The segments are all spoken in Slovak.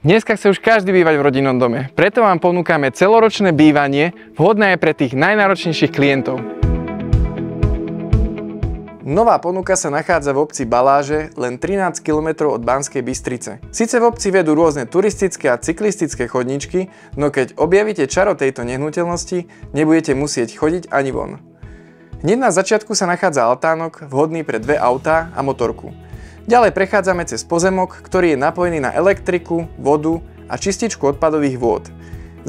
Dneska chce už každý bývať v rodinnom dome, preto vám ponúkame celoročné bývanie, vhodné aj pre tých najnáročnejších klientov. Nová ponuka sa nachádza v obci Baláže, len 13 km od Banskej Bystrice. Sice v obci vedú rôzne turistické a cyklistické chodničky, no keď objavíte čaro tejto nehnuteľnosti, nebudete musieť chodiť ani von. Hneď na začiatku sa nachádza altánok, vhodný pre 2 autá a motorku. Ďalej prechádzame cez pozemok, ktorý je napojený na elektriku, vodu a čističku odpadových vôd.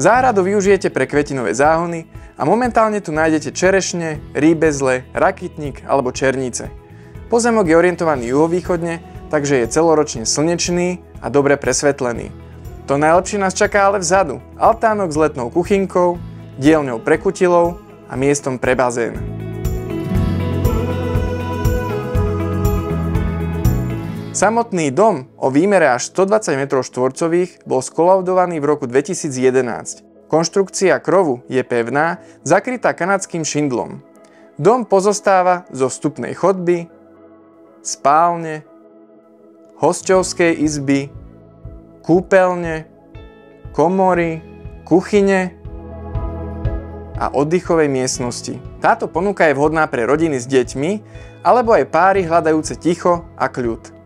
Záhradu využijete pre kvetinové záhony a momentálne tu nájdete čerešne, rýbezle, rakitník alebo černice. Pozemok je orientovaný juhovýchodne, takže je celoročne slnečný a dobre presvetlený. To najlepšie nás čaká ale vzadu. Altánok s letnou kuchynkou, dielňou pre kutilov a miestom pre bazén. Samotný dom o výmere až 120 m2 bol skolaudovaný v roku 2011. Konštrukcia krovu je pevná, zakrytá kanadským šindlom. Dom pozostáva zo vstupnej chodby, spálne, hosťovskej izby, kúpeľne, komory, kuchyne a oddychovej miestnosti. Táto ponuka je vhodná pre rodiny s deťmi alebo aj páry hľadajúce ticho a kľud.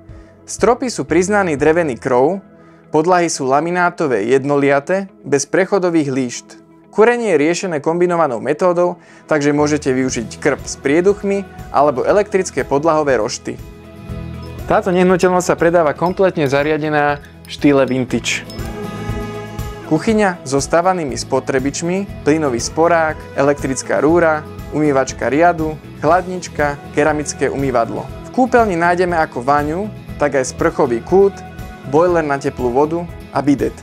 Stropy sú priznaný drevený krov, podlahy sú laminátové jednoliate, bez prechodových líšt. Kúrenie je riešené kombinovanou metódou, takže môžete využiť krb s prieduchmi alebo elektrické podlahové rošty. Táto nehnuteľnosť sa predáva kompletne zariadená v štýle vintage. Kuchyňa so stávanými spotrebičmi, plynový sporák, elektrická rúra, umývačka riadu, chladnička, keramické umývadlo. V kúpeľni nájdeme ako vaňu, tak aj sprchový kút, bojler na teplú vodu a bidet.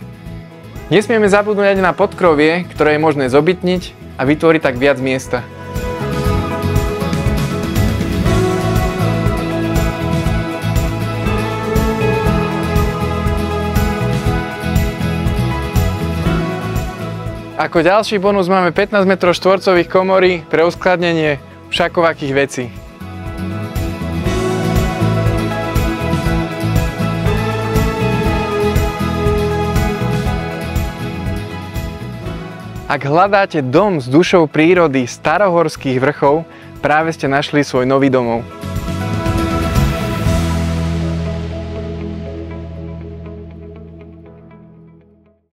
Nesmieme zabudnúť ani na podkrovie, ktoré je možné zobytniť a vytvoriť tak viac miesta. Ako ďalší bonus máme 15 m2 komory pre uskladnenie všakovakých vecí. Ak hľadáte dom s dušou prírody starohorských vrchov, práve ste našli svoj nový domov.